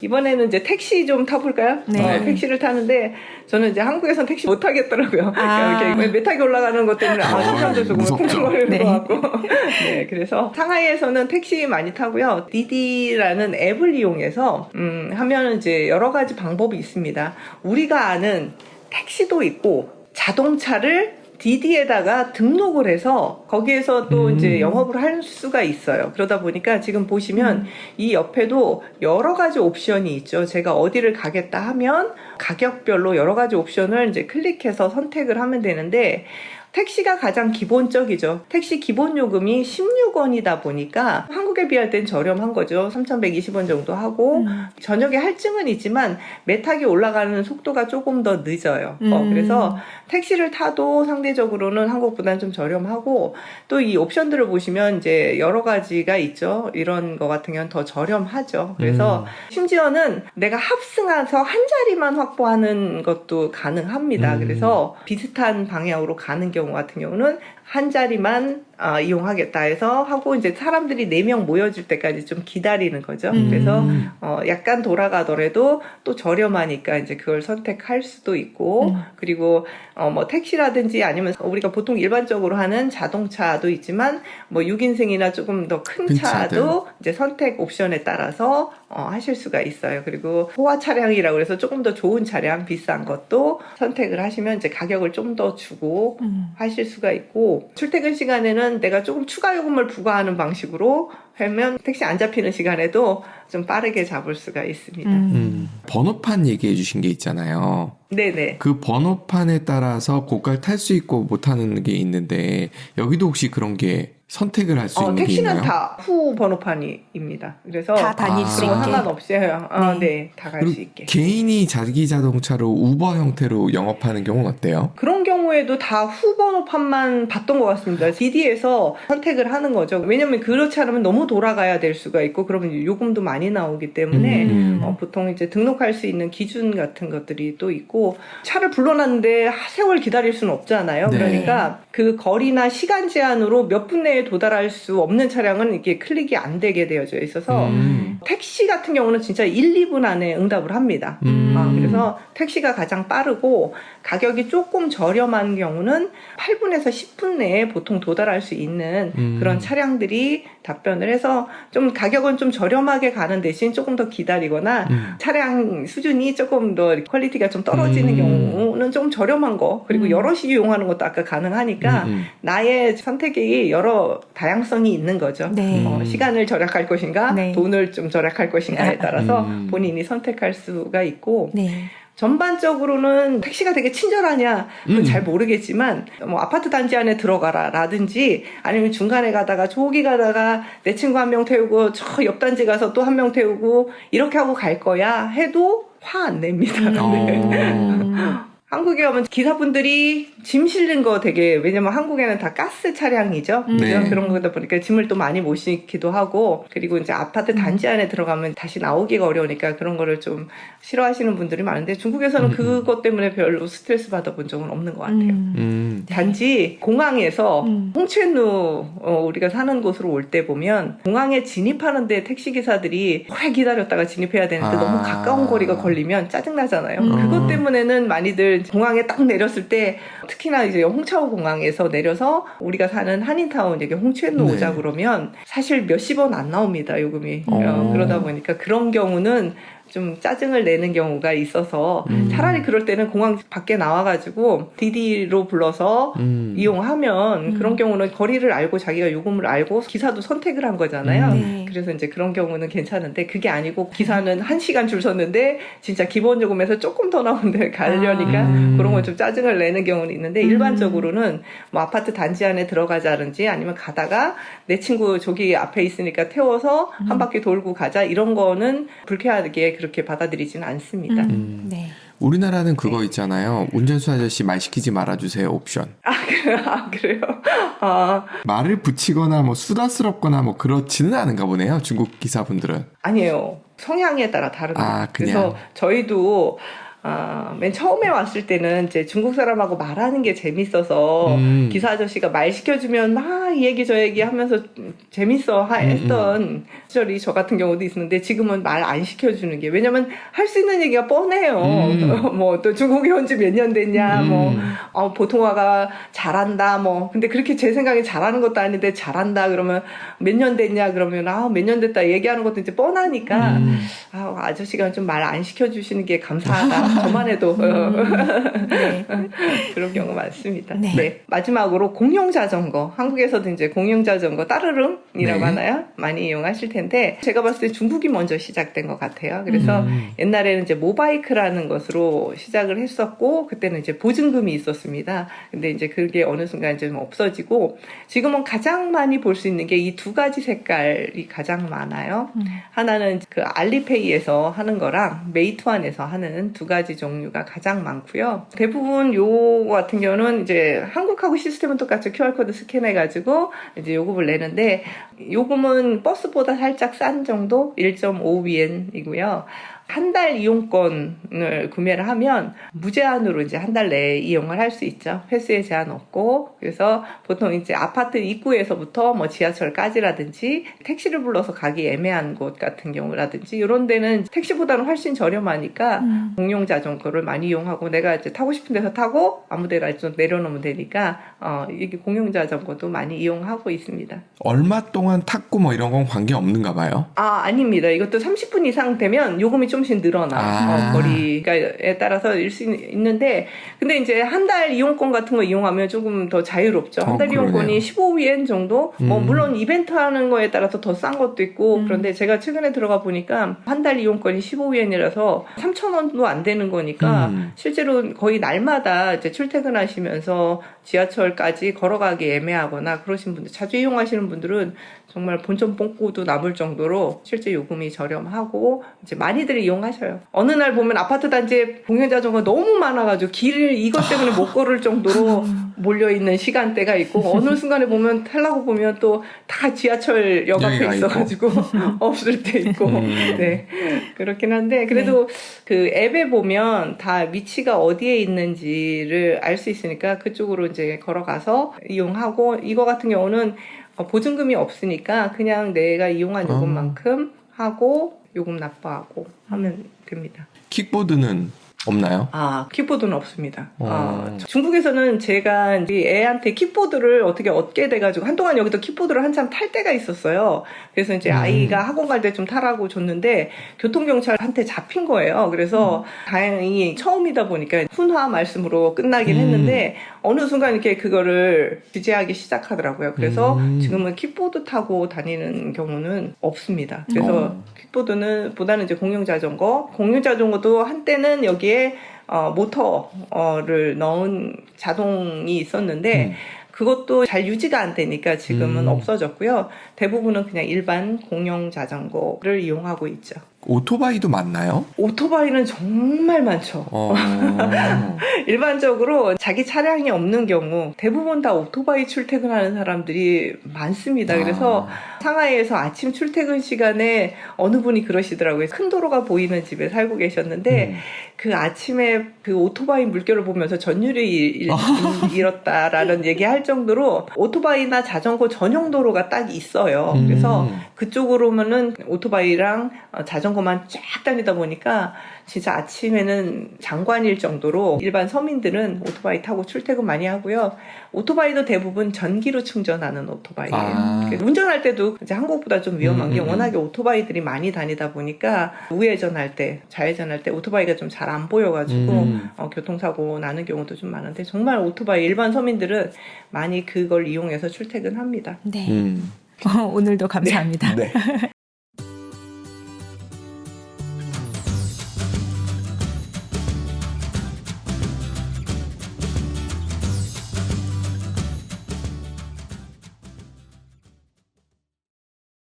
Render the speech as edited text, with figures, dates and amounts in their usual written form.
이번에는 이제 택시 좀 타볼까요? 네. 택시를 타는데 저는 이제 한국에선 택시 못 타겠더라고요. 그러니까 이렇게 메타기 올라가는 것 때문에 심장도 조금 쿵쿵거리는 것 같고. 네, 그래서 상하이에서는 택시 많이 타고요. 디디라는 앱을 이용해서 하면은 이제 여러 가지 방법이 있습니다. 우리가 아는 택시도 있고 자동차를 디디에다가 등록을 해서 거기에서 또 이제 영업을 할 수가 있어요. 그러다 보니까 지금 보시면 이 옆에도 여러 가지 옵션이 있죠. 제가 어디를 가겠다 하면 가격별로 여러 가지 옵션을 이제 클릭해서 선택을 하면 되는데 택시가 가장 기본적이죠. 택시 기본 요금이 16원이다 보니까 한국에 비할 땐 저렴한 거죠. 3,120원 정도 하고 저녁에 할증은 있지만 매탁이 올라가는 속도가 조금 더 늦어요. 그래서 택시를 타도 상대적으로는 한국보다는 좀 저렴하고 또 이 옵션들을 보시면 이제 여러 가지가 있죠. 이런 거 같은 경우는 더 저렴하죠. 그래서 심지어는 내가 합승해서 한 자리만 확보하는 것도 가능합니다. 그래서 비슷한 방향으로 가는 경우 같은 경우는 한 자리만 이용하겠다 해서 하고 이제 사람들이 4명 모여질 때까지 좀 기다리는 거죠. 그래서 약간 돌아가더라도 또 저렴하니까 이제 그걸 선택할 수도 있고 그리고 뭐 택시라든지 아니면 우리가 보통 일반적으로 하는 자동차도 있지만 뭐 6인승이나 조금 더 큰 차도 이제 선택 옵션에 따라서 하실 수가 있어요. 그리고 호화 차량이라고 해서 조금 더 좋은 차량 비싼 것도 선택을 하시면 이제 가격을 좀 더 주고 하실 수가 있고 출퇴근 시간에는 내가 조금 추가 요금을 부과하는 방식으로 하면 택시 안 잡히는 시간에도 좀 빠르게 잡을 수가 있습니다. 번호판 얘기해 주신 게 있잖아요. 네네. 그 번호판에 따라서 고가를 탈 수 있고 못 타는 게 있는데 여기도 혹시 그런 게 선택을 할 수 있는 게 택시는 있나요? 다 후 번호판입니다. 그래서 다 다닐 수 있게. 상관없이 해요. 네, 다 갈 수 있게. 개인이 자기 자동차로 우버 형태로 영업하는 경우는 어때요? 그런 경우에도 다 후 번호판만 봤던 것 같습니다. 디디에서 선택을 하는 거죠. 왜냐면 그렇지 않으면 너무 돌아가야 될 수가 있고 그러면 요금도 많이 나오기 때문에 보통 이제 등록할 수 있는 기준 같은 것들이 또 있고 차를 불러놨는데 세월 기다릴 수는 없잖아요. 네. 그러니까 그 거리나 시간 제한으로 몇 분 내에 도달할 수 없는 차량은 이게 클릭이 안 되게 되어져 있어서 택시 같은 경우는 진짜 1, 2분 안에 응답을 합니다. 그래서 택시가 가장 빠르고 가격이 조금 저렴한 경우는 8분에서 10분 내에 보통 도달할 수 있는 그런 차량들이 답변을 해서 좀 가격은 좀 저렴하게 가는 대신 조금 더 기다리거나 차량 수준이 조금 더 퀄리티가 좀 떨어지는 경우는 좀 저렴한 거 그리고 여럿이 이용하는 것도 아까 가능하니까 나의 선택이 여러 다양성이 있는 거죠. 네. 시간을 절약할 것인가 네. 돈을 좀 절약할 것인가에 따라서 본인이 선택할 수가 있고 네. 전반적으로는 택시가 되게 친절하냐 그건 잘 모르겠지만 뭐 아파트 단지 안에 들어가라 라든지 아니면 중간에 가다가 저기 가다가 내 친구 한 명 태우고 저 옆 단지 가서 또 한 명 태우고 이렇게 하고 갈 거야 해도 화 안 냅니다. 한국에 오면 기사분들이 짐 실는 거 되게 왜냐면 한국에는 다 가스 차량이죠. 네. 그런 거다 보니까 짐을 또 많이 못 싣기도 하고 그리고 이제 아파트 단지 안에 들어가면 다시 나오기가 어려우니까 그런 거를 좀 싫어하시는 분들이 많은데 중국에서는 그것 때문에 별로 스트레스 받아본 적은 없는 것 같아요. 단지 공항에서 홍천루 우리가 사는 곳으로 올 때 보면 공항에 진입하는데 택시기사들이 오래 기다렸다가 진입해야 되는데 너무 가까운 거리가 걸리면 짜증나잖아요. 그것 때문에는 많이들 공항에 딱 내렸을 때 특히나 이제 홍차오 공항에서 내려서 우리가 사는 한인타운 여기 홍천루 네. 오자 그러면 사실 몇십 원 안 나옵니다 요금이. 그러다 보니까 그런 경우는 좀 짜증을 내는 경우가 있어서 차라리 그럴 때는 공항 밖에 나와가지고 디디로 불러서 이용하면 그런 경우는 거리를 알고 자기가 요금을 알고 기사도 선택을 한 거잖아요. 네. 그래서 이제 그런 경우는 괜찮은데 그게 아니고 기사는 1시간 줄 섰는데 진짜 기본 요금에서 조금 더 나온 데 가려니까 그런 건 좀 짜증을 내는 경우는 있는데 일반적으로는 뭐 아파트 단지 안에 들어가자든지 아니면 가다가 내 친구 저기 앞에 있으니까 태워서 한 바퀴 돌고 가자 이런 거는 불쾌하게 그렇게 받아들이지는 않습니다. 네. 우리나라는 그거 있잖아요. 운전수 아저씨 말 시키지 말아주세요 옵션. 그래요? 말을 붙이거나 뭐 수다스럽거나 뭐 그렇지는 않은가 보네요. 중국 기사분들은. 아니에요. 성향에 따라 다릅니다. 그냥. 그래서 저희도 맨 처음에 왔을 때는 이제 중국 사람하고 말하는 게 재밌어서 기사 아저씨가 말 시켜주면 막 이 얘기 저 얘기 하면서 재밌어 했던 시절이 저 같은 경우도 있었는데 지금은 말 안 시켜주는 게 왜냐면 할 수 있는 얘기가 뻔해요. 뭐 또 중국에 온 지 몇 년 됐냐 보통화가 잘한다 근데 그렇게 제 생각에 잘하는 것도 아닌데 잘한다 그러면 몇 년 됐냐 그러면 몇 년 됐다 얘기하는 것도 이제 뻔하니까 아저씨가 좀 말 안 시켜주시는 게 감사하다. 저만 해도 네. 그런 경우 많습니다. 네. 네. 마지막으로 공용 자전거. 한국에서도 이제 공용 자전거 따르릉이라고 하나요? 많이 이용하실 텐데 제가 봤을 때 중국이 먼저 시작된 것 같아요. 그래서 옛날에는 이제 모바이크라는 것으로 시작을 했었고 그때는 이제 보증금이 있었습니다. 근데 이제 그게 어느 순간 좀 없어지고 지금은 가장 많이 볼 수 있는 게 이 두 가지 색깔이 가장 많아요. 하나는 그 알리페이에서 하는 거랑 메이투안에서 하는 두 가지 종류가 가장 많고요. 대부분 요 같은 경우는 이제 한국하고 시스템은 똑같죠. QR코드 스캔해가지고 이제 요금을 내는데 요금은 버스보다 살짝 싼 정도 1.5위엔이고요. 한 달 이용권을 구매를 하면 무제한으로 이제 한 달 내에 이용을 할 수 있죠. 횟수에 제한 없고 그래서 보통 이제 아파트 입구에서부터 뭐 지하철까지라든지 택시를 불러서 가기 애매한 곳 같은 경우라든지 이런 데는 택시보다는 훨씬 저렴하니까 공용 자전거를 많이 이용하고 내가 이제 타고 싶은 데서 타고 아무데나 좀 내려놓으면 되니까 이게 공용 자전거도 많이 이용하고 있습니다. 얼마 동안 탔고 뭐 이런 건 관계 없는가 봐요? 아닙니다. 이것도 30분 이상 되면 요금이 좀씩 늘어나. 거리에 따라서 일 수 있는데 근데 이제 한 달 이용권 같은 거 이용하면 조금 더 자유롭죠. 한 달 이용권이 15위엔 정도? 물론 이벤트 하는 거에 따라서 더 싼 것도 있고 그런데 제가 최근에 들어가 보니까 한 달 이용권이 15위엔이라서 3,000원도 안 되는 거니까 실제로 거의 날마다 이제 출퇴근하시면서 지하철까지 걸어가기 애매하거나 그러신 분들 자주 이용하시는 분들은 정말 본점 뽑고도 남을 정도로 실제 요금이 저렴하고 이제 많이들 이용하셔요. 어느 날 보면 아파트 단지에 공용 자전거 너무 많아가지고 길을 이것 때문에 못 걸을 정도로 몰려있는 시간대가 있고 어느 순간에 보면 타려고 보면 또 다 지하철역 앞에 있어가지고 없을 때 있고 네 그렇긴 한데 그래도 그 앱에 보면 다 위치가 어디에 있는지를 알 수 있으니까 그쪽으로 이제 걸어가서 이용하고 이거 같은 경우는 보증금이 없으니까 그냥 내가 이용한 요금만큼 하고 요금 납부하고 하면 됩니다. 킥보드는 없나요? 킥보드는 없습니다. 중국에서는 제가 이제 애한테 킥보드를 어떻게 얻게 돼가지고 한동안 여기도 킥보드를 한참 탈 때가 있었어요. 그래서 이제 아이가 학원 갈 때 좀 타라고 줬는데 교통경찰한테 잡힌 거예요. 그래서 다행히 처음이다 보니까 훈화 말씀으로 끝나긴 했는데 어느 순간 이렇게 그거를 규제하기 시작하더라고요. 그래서 지금은 킥보드 타고 다니는 경우는 없습니다. 그래서 킥보드는 보다는 이제 공용 자전거도 한때는 여기에 모터를 넣은 자동이 있었는데 그것도 잘 유지가 안 되니까 지금은 없어졌고요. 대부분은 그냥 일반 공용 자전거를 이용하고 있죠. 오토바이도 많나요? 오토바이는 정말 많죠. 일반적으로 자기 차량이 없는 경우 대부분 다 오토바이 출퇴근하는 사람들이 많습니다. 그래서 상하이에서 아침 출퇴근 시간에 어느 분이 그러시더라고요. 큰 도로가 보이는 집에 살고 계셨는데 그 아침에 그 오토바이 물결을 보면서 전율이 잃었다라는 얘기할 정도로 오토바이나 자전거 전용 도로가 딱 있어요. 그래서 그쪽으로면은 오토바이랑 자전거만 쫙 다니다 보니까 진짜 아침에는 장관일 정도로 일반 서민들은 오토바이 타고 출퇴근 많이 하고요. 오토바이도 대부분 전기로 충전하는 오토바이예요. 운전할 때도 이제 한국보다 좀 위험한 게 워낙에 오토바이들이 많이 다니다 보니까 우회전할 때, 좌회전할 때 오토바이가 좀 잘 안 보여가지고 교통사고 나는 경우도 좀 많은데 정말 오토바이 일반 서민들은 많이 그걸 이용해서 출퇴근합니다. 네. 오늘도 감사합니다. 네.